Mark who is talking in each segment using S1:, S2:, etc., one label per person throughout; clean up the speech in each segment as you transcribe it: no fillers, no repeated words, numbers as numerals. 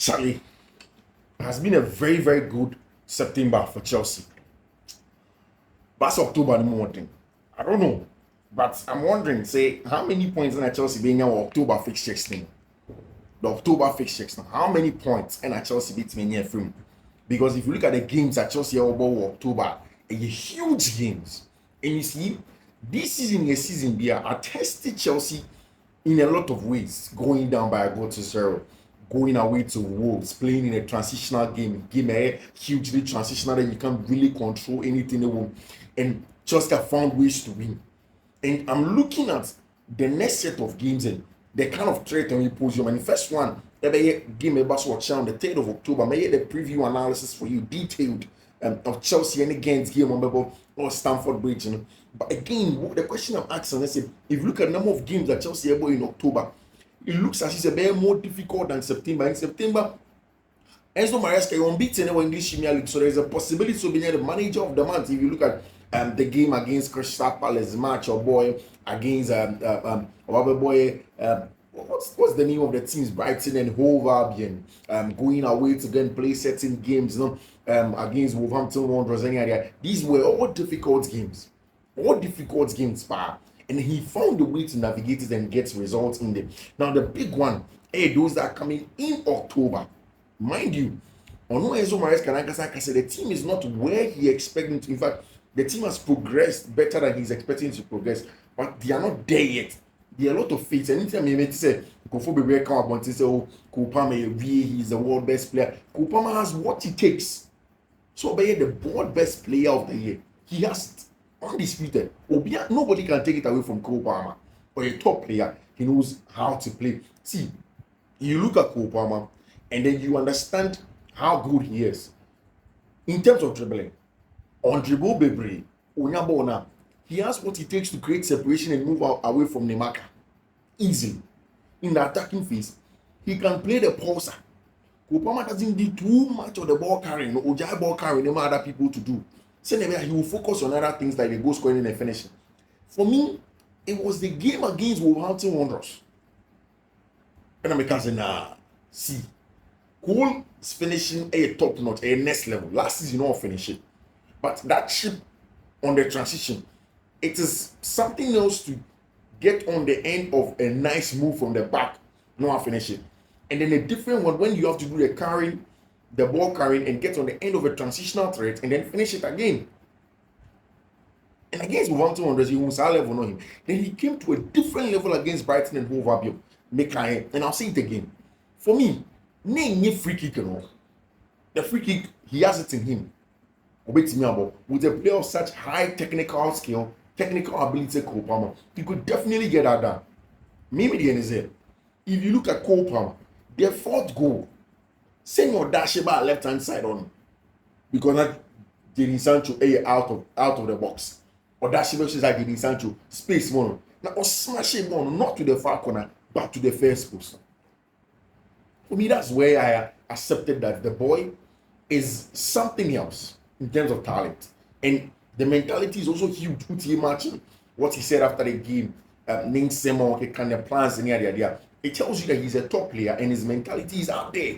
S1: Charlie, has been a very, very good September for Chelsea. That's October the morning. I don't know. But I'm wondering, say, how many points in a Chelsea being our October fixtures thing? The October fixtures now. How many points in a Chelsea beats me near film? Because if you look at the games at Chelsea over October, a huge games. And you see, this season a season be I tested Chelsea in a lot of ways, going down by a goal to 0, going away to Wolves, playing in a transitional game a hugely transitional that you can't really control anything. And Chelsea have found ways to win. And I'm looking at the next set of games and the kind of threat we pose you. And the first one, game about watch on the 3rd of October. May the preview analysis for you, detailed of Chelsea and against game on or Stamford Bridge. You know. But again, the question I'm asking is if you look at the number of games that Chelsea are in October, it looks as if it's a bit more difficult than September. In September, Enzo Maresca is unbeaten in the English Premier League, so there's a possibility to be the manager of the month. If you look at the game against Crystal Palace, match or boy against what's the name of the teams? Brighton and Hove Albion, going away to then play certain games, you know, against Wolverhampton Wanderers. These were all difficult games, pa. And he found a way to navigate it and get results in them. Now the big one, those that are coming in October, mind you. Enzo Maresca, the team is not where he expected to. In fact, the team has progressed better than he's expecting to progress, but they are not there yet. There are a lot of fates. Anytime you may say, Kofobe come up and say, oh, Kupama, he's the world best player. Kupama has what it takes. So, by the world best player of the year, he has undisputed. Nobody can take it away from Kupama. Or a top player, he knows how to play. See, you look at Kupama, and then you understand how good he is in terms of dribbling. On dribble Bebre, Onyabona, he has what it takes to create separation and move away from the marker easily. In the attacking phase, he can play the pulsar. Kupama doesn't do too much of the ball carrying, or ball carrying, no other people to do. So he will focus on other things like the goal scoring and finishing. For me, it was the game against Wolverhampton Wanderers. And I'm saying, see, Cole's finishing a top notch, a next level. Last season, not finishing. But that chip on the transition, it is something else to get on the end of a nice move from the back, not finish it. And then a different one when you have to do the ball carrying and get on the end of a transitional threat and then finish it again. And against Wolverhampton Wanderers, he was our level, not him. Then he came to a different level against Brighton and Hove Albion. And I'll say it again. For me, name free kick and all. The free kick, he has it in him. With a player of such high technical skill, technical ability, Cole Palmer, he could definitely get that done. Maybe the end is it. If you look at Cole Palmer, their 4th goal, send your dash about left hand side on, because that Jadon Sancho out of the box, or dash versus like Jadon Sancho space one. Now or smash him on not to the far corner but to the first post. For me, that's where I accepted that the boy is something else in terms of talent, and the mentality is also huge. What he said after the game, kind of plans in the area. It tells you that he's a top player and his mentality is out there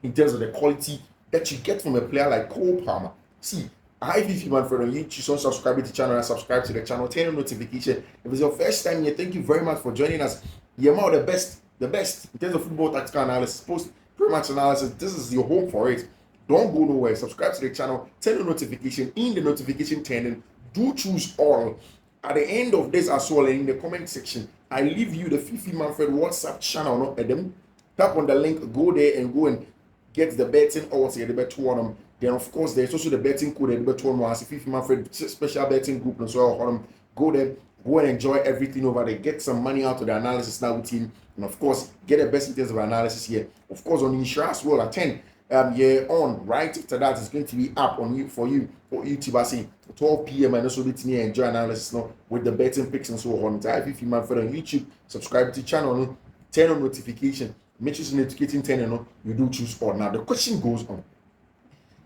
S1: in terms of the quality that you get from a player like Cole Palmer. See, hi Fiifi-Manfred on YouTube. So subscribe to the channel and subscribe to the channel. Turn on notification. If it's your first time here, thank you very much for joining us. You're the best in terms of football tactical analysis, post pre-match analysis. This is your home for it. Don't go nowhere. Subscribe to the channel. Turn on notification. In the notification turning, do choose all. At the end of this as well, and in the comment section, I leave you the Fiifi-Manfred WhatsApp channel. Not at them. Tap on the link. Go there and go and get the betting odds. Get the bet on them. Then of course there's also the betting code. The bet on as Fiifi-Manfred special betting group and so on. Go there. Go and enjoy everything over there. Get some money out of the analysis now with him. And of course, get the best in terms of analysis here. Of course, on insurance as well at 10. On right after that is going to be up on you for YouTube. I say 12 p.m. and also let me enjoy analysis now with the betting picks and so on. Fiifi-Manfred on YouTube. Subscribe to the channel. Turn on notification. Make sure you're notificating 10 and you do choose all. Now the question goes on.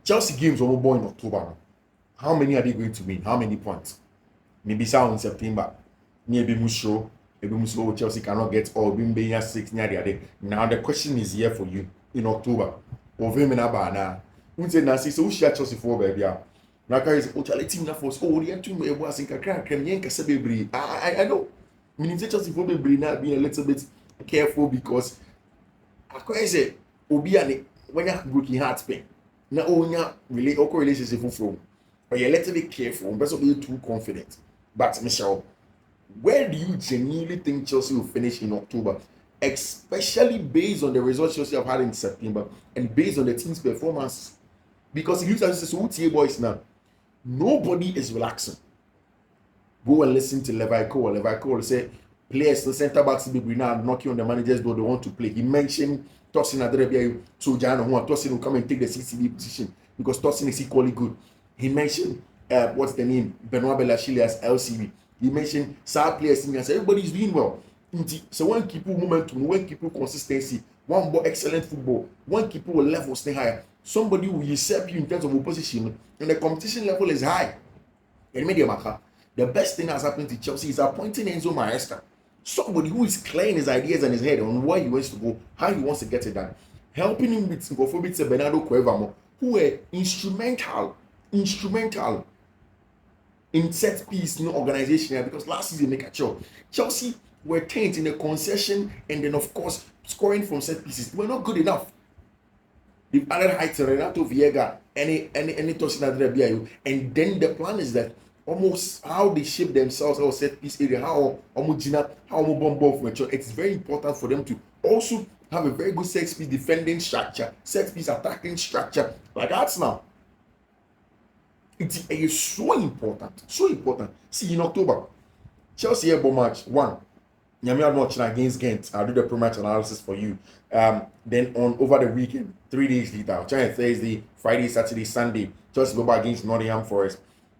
S1: Chelsea games are born in October now. How many are they going to win? How many points? Maybe sound in September. Maybe Chelsea cannot get all. Now the question is here for you. in October. Or Vemina Bana. We say Nancy, so she Chelsea for baby. Naka is team na force. Oh, the two me was in Kakra, Kenyan Casabri. I know. Meaning Chelsea for baby now being a little bit careful because I say Obiani when you have broken heart pain. Now, really relationship from. But you're a little bit careful, but also be too confident. But Michelle, where do you genuinely think Chelsea will finish in October? Especially based on the results Chelsea have had in September and based on the team's performance. Because if you say, so what's boys now? Nobody is relaxing. Go and listen to Levi Cole. Levi Cole say players, the centre backs will be now knocking on the manager's door. They want to play. He mentioned Tosin Adrebia, so Jano, Tosin will come and take the CCB position because Tosin is equally good. He mentioned what's the name? Benoit Belachile as LCB. He mentioned star players and everybody's doing well. So when people momentum, when people consistency, one more excellent football, one people will level stay higher. Somebody will usurp you in terms of opposition, and the competition level is high. And the best thing that's happened to Chelsea is appointing Enzo Maresca. Somebody who is clearing his ideas in his head on where he wants to go, how he wants to get it done. Helping him with Bernardo Cuevamo, who were instrumental in set piece organization because last season make a show. Chelsea were taint in the concession and then of course scoring from set pieces. They were not good enough. They've added height to Renato Viega, any Tosin Adrebia, and then the plan is that almost how they shape themselves or set piece area, how bomb it's very important for them to also have a very good set piece defending structure, set piece attacking structure like that now. It is so important. See, in October, Chelsea have match 1. Nyamia match against Ghent. I'll do the pre-match analysis for you. Then on over the weekend, 3 days later, Thursday, Friday, Saturday, Sunday, Chelsea go back against Nottingham Forest.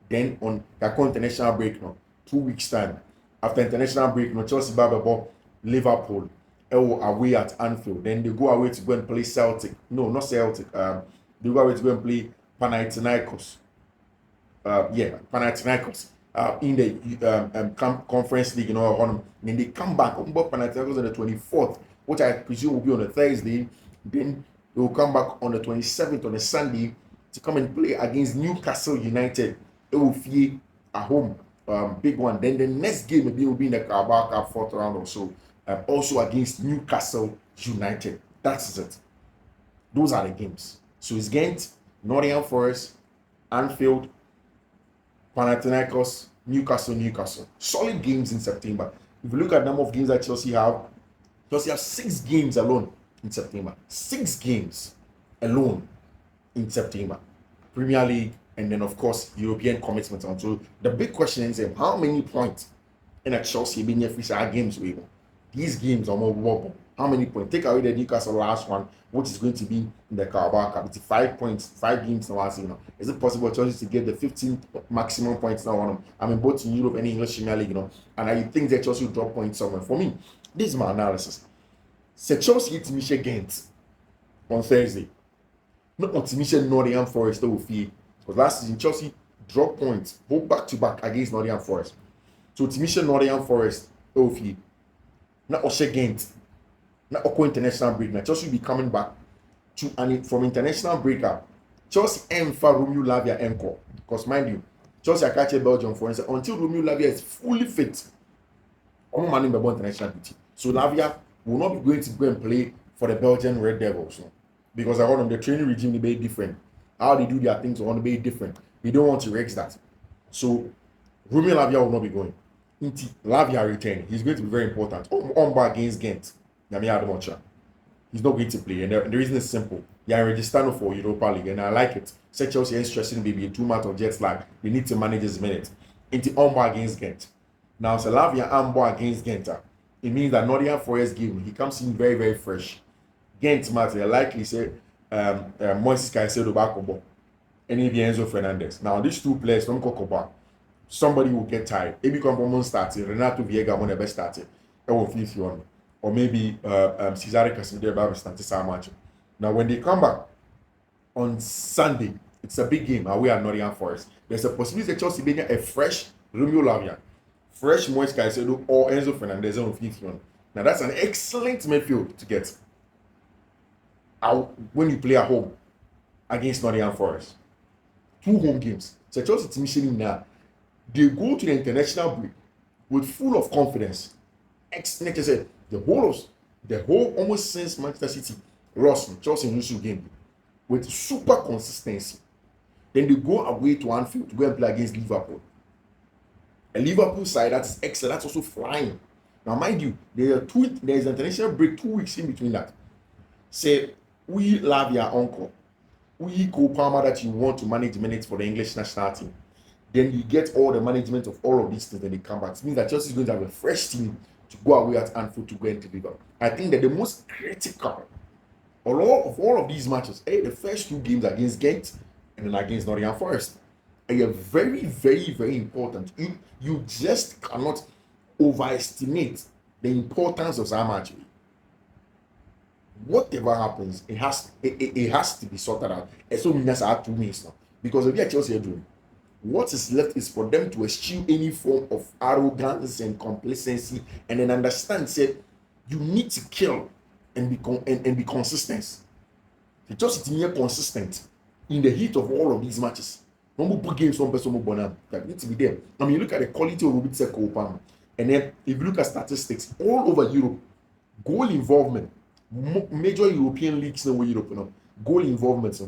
S1: Then on the international break now, 2 weeks time. After international break, Chelsea ball Liverpool. Away at Anfield. Then they go away to go and play Celtic. No, not Celtic. They go away to go and play Panathinaikos. Panathinaikos in the Conference League, and then they come back on Panathinaikos on the 24th, which I presume will be on a Thursday. Then they will come back on the 27th on a Sunday to come and play against Newcastle United. It will be at home, big one. Then the next game maybe will be in the Carabao Cup 4th round or so, also against Newcastle United. That's it. Those are the games. So it's Ghent, Nottingham Forest, Anfield, Panathinaikos, Newcastle. Solid games in September. If you look at the number of games that Chelsea have 6 games alone in September. 6 games alone in September. Premier League and then of course European commitments. And so the big question is how many points in a Chelsea being official games we won? These games are more wobble. How many points? Take away the Newcastle last one, which is going to be in the Carabao Cup. It's 5 points, 5 games now. Is it possible Chelsea to get the 15 maximum points now on them? I mean, both in Europe and English Premier League, And I think that Chelsea will drop points somewhere. For me, this is my analysis. So Chelsea hit Michel Ghent on Thursday. Not on Michel Nottingham Forest that will feel. Because last season Chelsea dropped points, both back to back against Nottingham Forest. So Michel Nottingham Forest that will feel. Not Oshe Ghent. Now, international break. Now, Chelsea will be coming back from international breakup. Chelsea and for Romeo Lavia encore. Because mind you, Chelsea are catching Belgium for instance until Romeo Lavia is fully fit. I'm manning the international duty. So Lavia will not be going to go and play for the Belgian Red Devils. No? Because I want them, the training regime will be different. How they do their things will be different. They don't want to risk that. So Romeo Lavia will not be going. Lavia return. He's going to be very important. On back against Ghent. He's not going to play, and the reason is simple. They are registered for Europa League, and I like it. Say Chelsea is stressing maybe 2 months of jet lag. They need to manage his minutes. Into Omba against Ghent. Now, Salavia Omba against Ghent. It means that Nottingham Forest game, he comes in very, very fresh. Ghent matter likely say Moises Caicedo Bakobo, and maybe Enzo Fernandez. Now, these 2 players don't go back. Somebody will get tired. Maybe Compomon started. Renato Viega won the best started. That will feel you. Or maybe Cesare Casemiro started so much. Now, when they come back on Sunday, it's a big game away at Nottingham Forest. There's a possibility that Chelsea being a fresh Romeo Lavia, fresh Moises Caicedo, or Enzo Fernandez on 51. Now, that's an excellent midfield to get. out when you play at home against Nottingham Forest. 2 home games. So Chelsea team showing now they go to the international break with full of confidence. Like I said, the whole almost since Manchester City lost Chelsea lose game with super consistency. Then they go away to Anfield to go and play against Liverpool. A Liverpool side that is excellent, that's also flying. Now, mind you, there is an international break 2 weeks in between that. Say, we love your uncle. We Cole Palmer that you want to manage minutes for the English national team. Then you get all the management of all of these things, then they come back. It means that Chelsea is going to have a fresh team to go away at Anfield to go and deliver. I think that the most critical of all of these matches, the first 2 games against Ghent and then against Nottingham Forest, are very, very, very important. You just cannot overestimate the importance of that match. Whatever happens, it has to be sorted out. And so that's our 2 minutes now. Because if you are Chelsea doing, what is left is for them to eschew any form of arrogance and complacency, and then understand say you need to kill and be consistent. The Chelsea team are consistent in the heat of all of these matches. No more games, one person more bonam. That need to be there. I mean, you look at the quality of Ruben Seko, and then if you look at statistics all over Europe, goal involvement, major European leagues in Europe, goal involvement.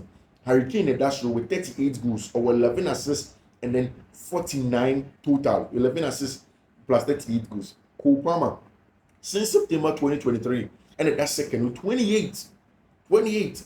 S1: Harry Kane in that show with 38 goals or 11 assists and then 49 total. 11 assists plus 38 goals. Cole Palmer, since September 2023, and at that second with 28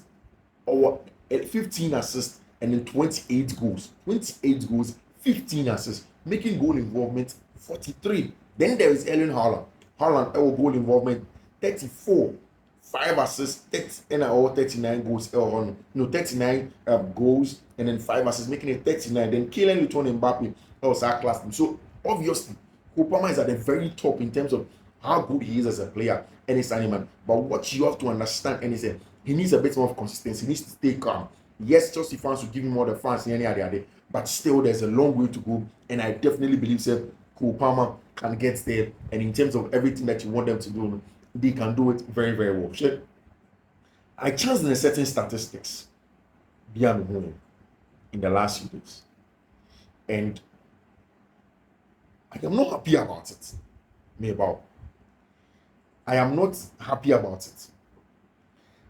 S1: or 15 assists and then 28 goals. 28 goals, 15 assists, making goal involvement 43. Then there is Erling Haaland. Haaland, goal involvement 34. 5 assists, 39 goals, 39 goals, and then 5 assists, making it 39. Then Kylian Mbappe was our class team. So obviously, Kopama is at the very top in terms of how good he is as a player and his animal. But what you have to understand, and he needs a bit more of consistency. He needs to stay calm. Yes, Chelsea fans will give him more the fans in any other day, but still there's a long way to go. And I definitely believe that Kopama can get there. And in terms of everything that you want them to do, they can do it very, very well. Sure. I chanced in certain statistics in the last few days. And I am not happy about it. I am not happy about it.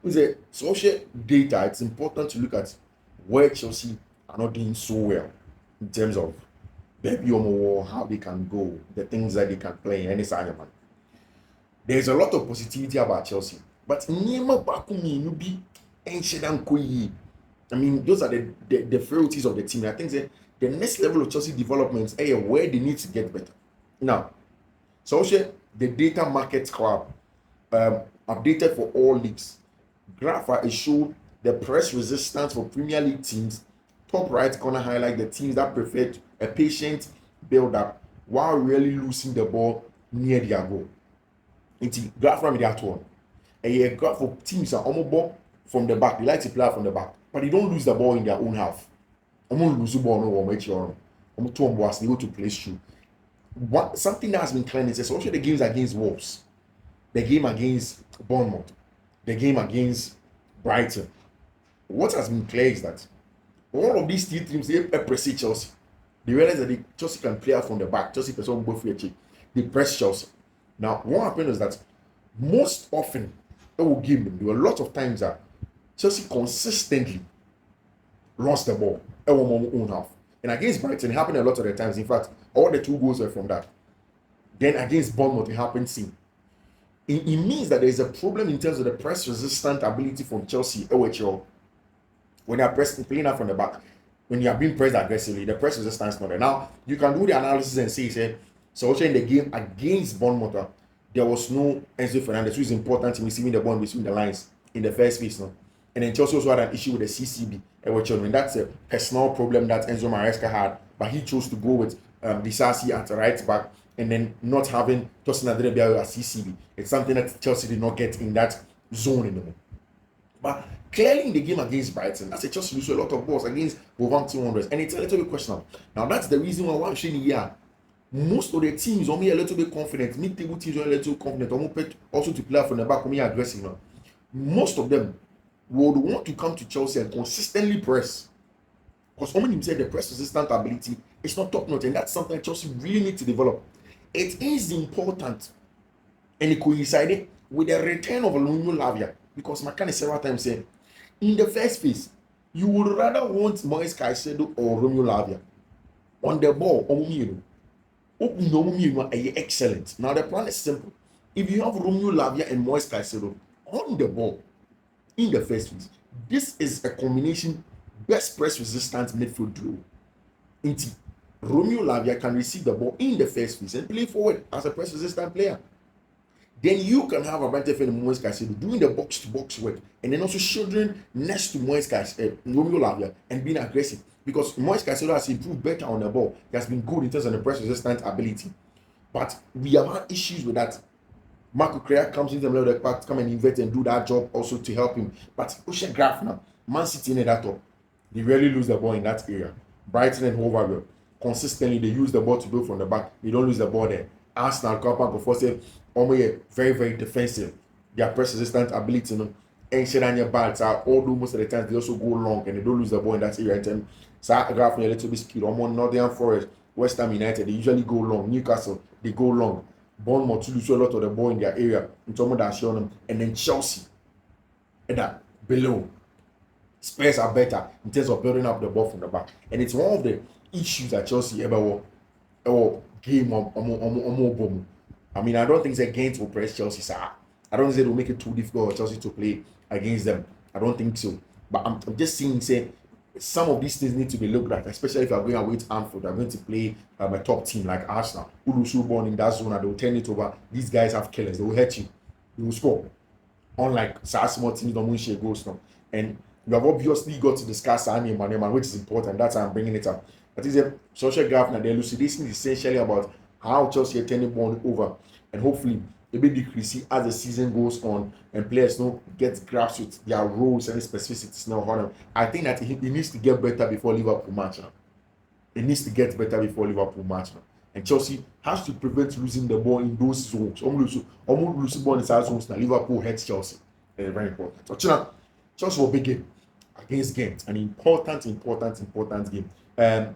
S1: With the social data, it's important to look at where Chelsea are not doing so well in terms of how they can go, the things that they can play, and it's animal. There's a lot of positivity about Chelsea, but I mean, those are the frailties of the team. I think that the next level of Chelsea development is where they need to get better. Now, Solskjaer, the data market club, updated for all leagues. Graph is showed the press resistance for Premier League teams. Top right corner highlight the teams that prefer a patient build-up while really losing the ball near their goal. It's graph from that one. A graph of teams are almost ball from the back. They like to play from the back, but they don't lose the ball in their own half. Almost lose the ball no one make your almost two boys they go to play through. Something that has been clear is especially the games against Wolves, the game against Bournemouth, the game against Brighton. What has been clear is that all of these 3 teams they press Chelsea. They realize that Chelsea can play out from the back. Chelsea person go for a check. They press Chelsea. Now, what happened is that most often, it will give them. There were a lot of times that Chelsea consistently lost the ball in one own half. And against Brighton, it happened a lot of the times. In fact, all the 2 goals were from that. Then against Bournemouth, it happened same. It means that there is a problem in terms of the press-resistant ability from Chelsea when they are playing out from the back. When you are being pressed aggressively, the press resistance is not there. Now, you can do the analysis and say, so also in the game against Bournemouth, there was no Enzo Fernandez, who is important in receiving the ball between the lines in the first phase. No? And then Chelsea also had an issue with the CCB. And that's a personal problem that Enzo Maresca had, but he chose to go with Disasi at the right back and then not having Tosin Adebayo as CCB. It's something that Chelsea did not get in that zone anymore. But clearly in the game against Brighton, that's a Chelsea lose a lot of balls against Wolverhampton Wanderers, and it's a little bit questionable. Now that's the reason why I'm saying here. Most of the teams are a little bit confident. Mid-table teams are a little confident. Also to play from the back, aggressive. Most of them would want to come to Chelsea and consistently press. Because someone himself, the press resistant ability is not top notch, and that's something Chelsea really need to develop. It is important, and it coincided with the return of Romeo Lavia, because Makani several times said, in the first phase, you would rather want Moise Caicedo or Romeo Lavia on the ball. Excellent. Now the plan is simple. If you have Romeo Lavia and Moise Caicedo on the ball in the first phase, this is a combination best press resistant midfield duo. Romeo Lavia can receive the ball in the first phase and play forward as a press resistant player. Then you can have Abante and Moise Caicedo doing the box to box work, and then also shouldering next to Romeo Lavia, and being aggressive, because Moise Caicedo has improved better on the ball. He has been good in terms of the press resistant ability, but we have had issues with that. Marco Correa comes into the middle of the park to come and invert and do that job also to help him. But Ocean Graph now, Man City in that top, they really lose the ball in that area. Brighton and Hove Albion, consistently they use the ball to build from the back. They don't lose the ball there. Arsenal come back before say, very, very defensive. Their press resistant ability, you know, and Shedania Bats are although most of the times they also go long and they don't lose the ball in that area. And Graph a little bit skewed. Northern Forest, West Ham United, they usually go long. Newcastle, they go long. Bournemouth to lose a lot of the ball in their area. In terms of that, showing them, and then Chelsea, and that below. Spurs are better in terms of building up the ball from the back, and it's one of the issues that Chelsea ever game on. I mean, I don't think the Ghent will press Chelsea, sir. I don't think it will make it too difficult for Chelsea to play against them. I don't think so. But I'm just saying, say, some of these things need to be looked at, especially if you are going away to Anfield. You are going to play a top team like Arsenal, who lose born in that zone and they will turn it over. These guys have killers. They will hurt you. They will score. Unlike small teams don't win share goals now. And you have obviously got to discuss Sani Maneman, which is important. That's why I'm bringing it up. That is a social graph now. The elucidation is essentially about how Chelsea are turning ball over, and hopefully a bit decreasing as the season goes on and players don't get grasp with their roles and specificities now. I think that he needs to get better before Liverpool match now. It needs to get better before Liverpool match now. And Chelsea has to prevent losing the ball in those zones. Almost losing ball in those zones now. Liverpool hurts Chelsea. It's very important. So Chelsea will big game against Ghent, an important game. And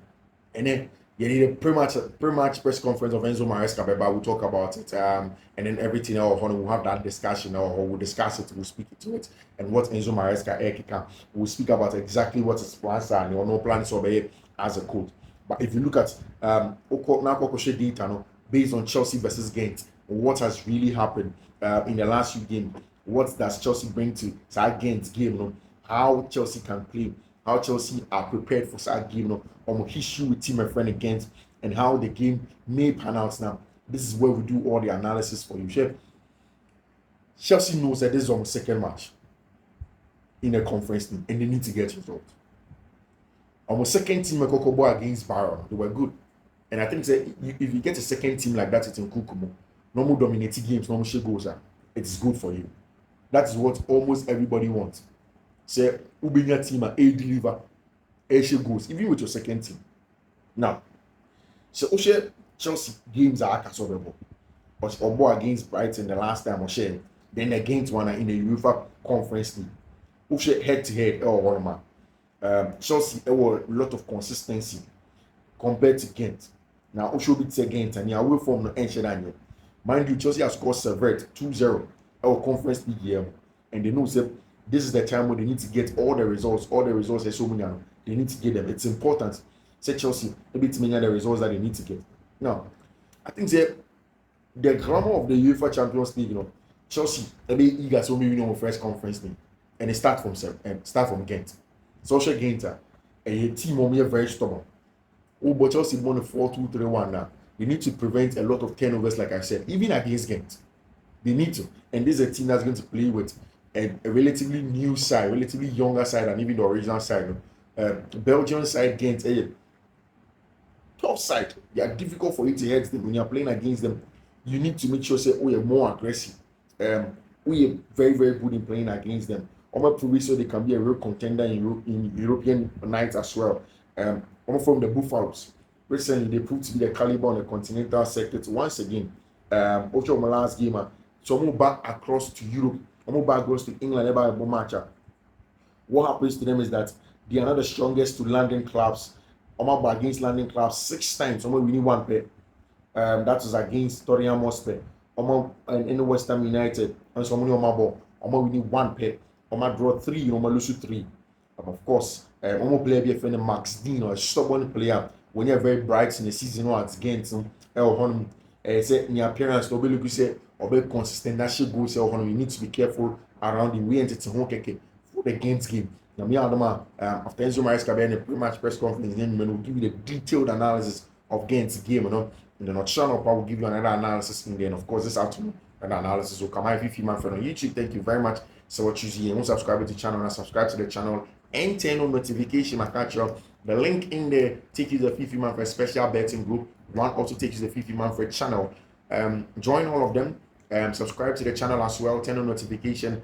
S1: then you need a pre-match press conference of Enzo Maresca, but we'll talk about it. And then everything else, we'll have that discussion, or we'll discuss it, we'll speak to it, and what Enzo Maresca we'll speak about exactly what his plans are, and no plans over as a coach. But if you look at data, based on Chelsea versus Ghent, what has really happened in the last few games, what does Chelsea bring to that Ghent game? How Chelsea can play, how Chelsea are prepared for that game, history with Fiifi-Manfred against, and how the game may pan out now. This is where we do all the analysis for you. Chef. Chelsea knows that this is our second match in a conference league, and they need to get results. Our second team, Kokobo against Barrow, they were good. And I think that if you get a second team like that, it's in Kukumo, normal dominating games, normal shit goes out, it's good for you. That is what almost everybody wants. Say, Ubinya team a deliver, a goals, even with your second team. Now, so Chelsea games are solvable. But Obo against Brighton the last time, then against one in the UEFA Conference League. Ushe head to head, Chelsea a lot of consistency compared to Ghent. Now, Ushe beat Ghent and you're away from the ancient. Mind you, Chelsea has scored Servette 2-0 our Conference League year, and they know that this is the time where they need to get all the results are so many. They need to get them. It's important. Say Chelsea, maybe it's many of the results that they need to get. Now, I think that the grammar of the UEFA Champions League, Chelsea, they eager so many first Conference League, and they start from Ghent. Social Ghent, a team very stubborn. But Chelsea won a 4-2-3-1 now. They need to prevent a lot of turnovers, like I said, even against Ghent. They need to. And this is a team that's going to play with a relatively new side, relatively younger side than even the original side. Belgian side, Ghent, tough side. They are difficult for you to hit them when you're playing against them. You need to make sure you're more aggressive. We are very, very good in playing against them. So they can be a real contender in European nights as well. From the Buffaloes, recently they proved to be the caliber on the continental circuit once again. After my last game, so I'm back across to Europe. I'm back across to England about a match. what happens to them is that they are not the strongest to London clubs. Omaba against London clubs 6 times. Omo winning 1 pair. That was against Tottenham Hotspur. Omo in West Ham United. And so Omaba winning 1 pair. Omo draw 3. Omo lose 3. Of course, Omo player be a friend of Max Dean, or a stubborn player when you're very bright in the season or at Ghent. Say in your appearance, nobody look say or be consistent. That shit goes. You need to be careful around him. We enter to home for the Ghent game. Now, me and after Enzo Maresca being a pre-match press conference, then we'll give you the detailed analysis of Ghent's game. In the not sure, I will give you another analysis in there. And of course, this afternoon, an analysis will come out. Fiifi-Manfred on YouTube. Thank you very much. So what you see, and subscribe to the channel and subscribe to the channel and turn on notification. The link in there take you to the Fiifi-Manfred special betting group. One also takes you to the Fiifi-Manfred channel. Join all of them. Subscribe to the channel as well. Turn on notification.